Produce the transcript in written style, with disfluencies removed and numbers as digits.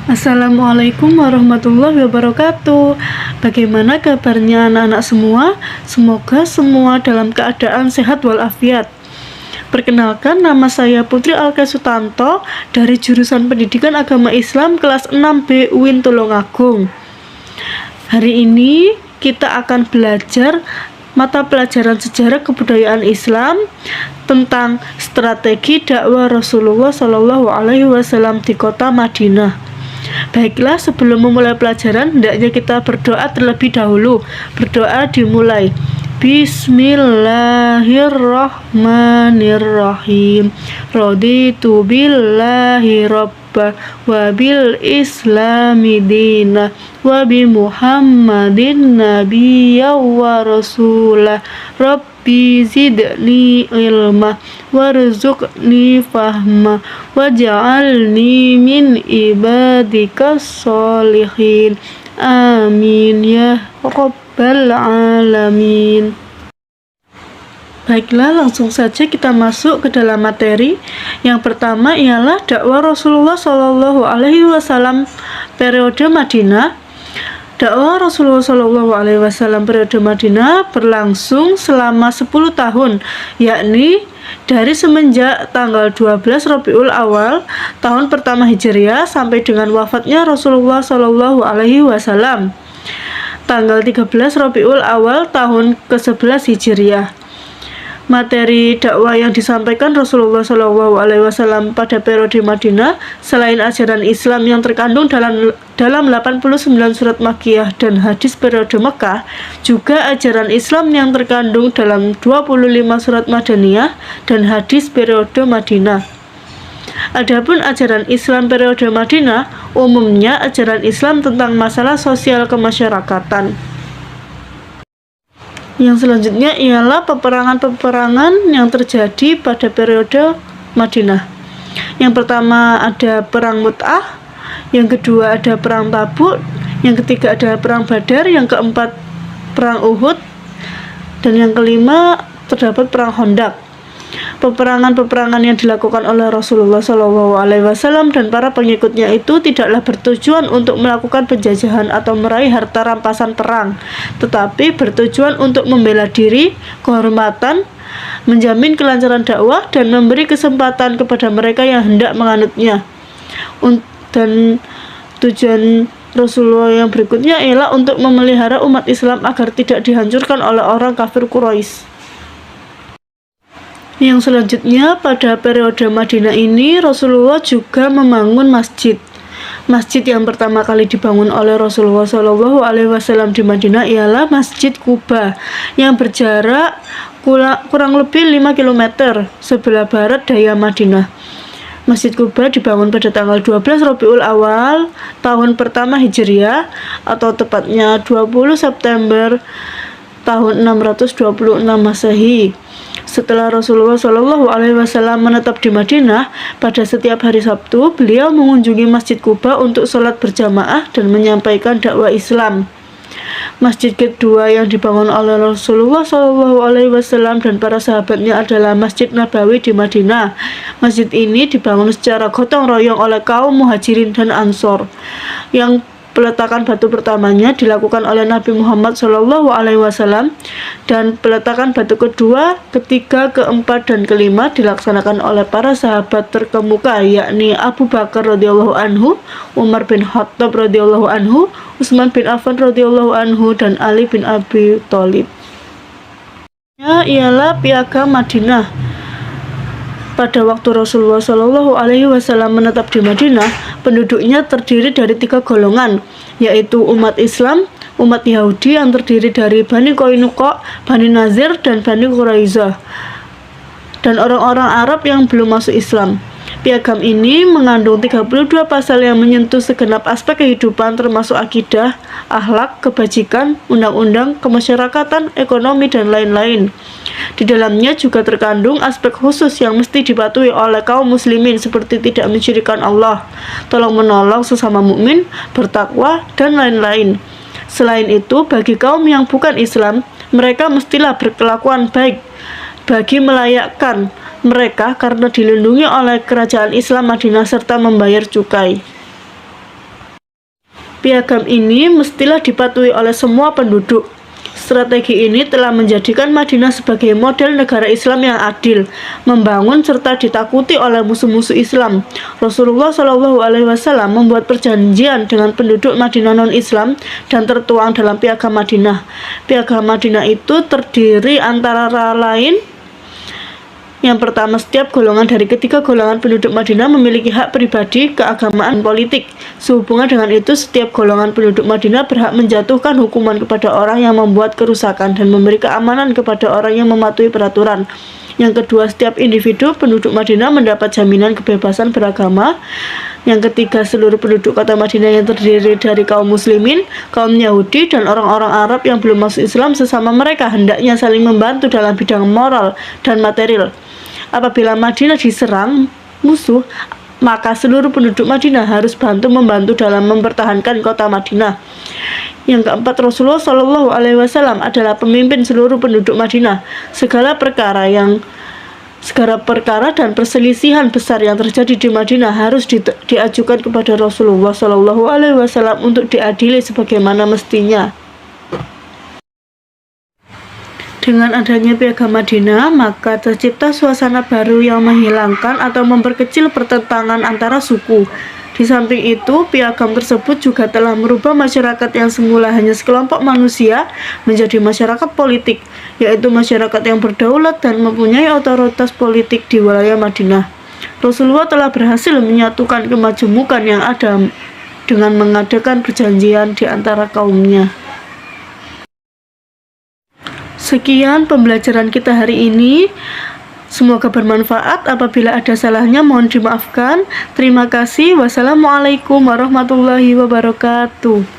Assalamualaikum warahmatullahi wabarakatuh. Bagaimana kabarnya anak-anak semua? Semoga semua dalam keadaan sehat walafiat. Perkenalkan, nama saya Putri Alka Sutanto dari jurusan Pendidikan Agama Islam kelas 6B UIN Tulungagung. Hari ini kita akan belajar mata pelajaran sejarah kebudayaan Islam tentang strategi dakwah Rasulullah SAW di kota Madinah. Baiklah, sebelum memulai pelajaran, hendaknya kita berdoa terlebih dahulu. Berdoa dimulai. Bismillahirrahmanirrahim. Raditu billahi rabba wa bil islami dina wa bi muhammadin nabiyya wa rasulah. Rabbi zidni ilma warzuqni fahma waj'alni min ibadikas sholihin. Amin ya rabbal alamin. Baiklah, langsung saja kita masuk ke dalam materi. Yang pertama ialah dakwah Rasulullah SAW periode Madinah. Dakwah Rasulullah SAW periode Madinah berlangsung selama 10 tahun, yakni dari semenjak tanggal 12 Rabiul Awal tahun pertama Hijriah sampai dengan wafatnya Rasulullah SAW tanggal 13 Rabiul Awal tahun ke-11 Hijriah. Materi dakwah yang disampaikan Rasulullah SAW pada periode Madinah, selain ajaran Islam yang terkandung dalam 89 surat Makkiyah dan hadis periode Mekah, juga ajaran Islam yang terkandung dalam 25 surat Madaniyah dan hadis periode Madinah. Adapun ajaran Islam periode Madinah, umumnya ajaran Islam tentang masalah sosial kemasyarakatan. Yang selanjutnya ialah peperangan-peperangan yang terjadi pada periode Madinah. Yang pertama ada perang Mut'ah, yang kedua ada perang Tabuk, yang ketiga ada perang Badar, yang keempat perang Uhud, dan yang kelima terdapat perang Khandaq. Peperangan-peperangan yang dilakukan oleh Rasulullah SAW dan para pengikutnya itu tidaklah bertujuan untuk melakukan penjajahan atau meraih harta rampasan perang, tetapi bertujuan untuk membela diri, kehormatan, menjamin kelancaran dakwah, dan memberi kesempatan kepada mereka yang hendak menganutnya. Dan tujuan Rasulullah yang berikutnya ialah untuk memelihara umat Islam agar tidak dihancurkan oleh orang kafir Quraisy. Yang selanjutnya, pada periode Madinah ini Rasulullah juga membangun masjid. Masjid yang pertama kali dibangun oleh Rasulullah SAW di Madinah ialah Masjid Quba yang berjarak kurang lebih 5 km sebelah barat daya Madinah. Masjid Quba dibangun pada tanggal 12 Rabiul Awal tahun pertama Hijriah, atau tepatnya 20 September tahun 626 Masehi. Setelah Rasulullah SAW menetap di Madinah, pada setiap hari Sabtu beliau mengunjungi Masjid Quba untuk sholat berjamaah dan menyampaikan dakwah Islam. Masjid kedua yang dibangun oleh Rasulullah SAW dan para sahabatnya adalah Masjid Nabawi di Madinah. Masjid ini dibangun secara gotong royong oleh kaum Muhajirin dan Ansor. Yang peletakan batu pertamanya dilakukan oleh Nabi Muhammad SAW, dan peletakan batu kedua, ketiga, keempat, dan kelima dilaksanakan oleh para sahabat terkemuka, yakni Abu Bakar radhiyallahu anhu, Umar bin Khattab radhiyallahu anhu, Utsman bin Affan radhiyallahu anhu, dan Ali bin Abi Thalib. Ialah Piagam Madinah. Pada waktu Rasulullah SAW menetap di Madinah, penduduknya terdiri dari 3 golongan, yaitu umat Islam, umat Yahudi yang terdiri dari Bani Qainuqa, Bani Nazir, dan Bani Quraisyah, dan orang-orang Arab yang belum masuk Islam. Piagam ini mengandung 32 pasal yang menyentuh segenap aspek kehidupan, termasuk akidah, akhlak, kebajikan, undang-undang, kemasyarakatan, ekonomi, dan lain-lain. Di dalamnya juga terkandung aspek khusus yang mesti dipatuhi oleh kaum muslimin, seperti tidak mensyirikkan Allah, tolong-menolong sesama mukmin, bertakwa, dan lain-lain. Selain itu, bagi kaum yang bukan Islam, mereka mestilah berkelakuan baik bagi melayakkan mereka karena dilindungi oleh kerajaan Islam Madinah serta membayar cukai. Piagam ini mestilah dipatuhi oleh semua penduduk. Strategi ini telah menjadikan Madinah sebagai model negara Islam yang adil, membangun serta ditakuti oleh musuh-musuh Islam. Rasulullah SAW membuat perjanjian dengan penduduk Madinah non-Islam dan tertuang dalam Piagam Madinah. Piagam Madinah itu terdiri antara lain: yang pertama, setiap golongan dari ketiga golongan penduduk Madinah memiliki hak pribadi, keagamaan, dan politik. Sehubungan dengan itu, setiap golongan penduduk Madinah berhak menjatuhkan hukuman kepada orang yang membuat kerusakan dan memberi keamanan kepada orang yang mematuhi peraturan. Yang kedua, setiap individu penduduk Madinah mendapat jaminan kebebasan beragama. Yang ketiga, seluruh penduduk kota Madinah yang terdiri dari kaum muslimin, kaum Yahudi, dan orang-orang Arab yang belum masuk Islam sesama mereka hendaknya saling membantu dalam bidang moral dan material. Apabila Madinah diserang musuh, maka seluruh penduduk Madinah harus membantu dalam mempertahankan kota Madinah. Yang keempat, Rasulullah SAW adalah pemimpin seluruh penduduk Madinah. Segala perkara dan perselisihan besar yang terjadi di Madinah harus diajukan kepada Rasulullah SAW untuk diadili sebagaimana mestinya. Dengan adanya Piagam Madinah, maka tercipta suasana baru yang menghilangkan atau memperkecil pertentangan antara suku. Di samping itu, piagam tersebut juga telah merubah masyarakat yang semula hanya sekelompok manusia menjadi masyarakat politik, yaitu masyarakat yang berdaulat dan mempunyai otoritas politik di wilayah Madinah. Rasulullah telah berhasil menyatukan kemajemukan yang ada dengan mengadakan perjanjian di antara kaumnya. Sekian pembelajaran kita hari ini. Semoga bermanfaat. Apabila ada salahnya mohon dimaafkan. Terima kasih. Wassalamualaikum warahmatullahi wabarakatuh.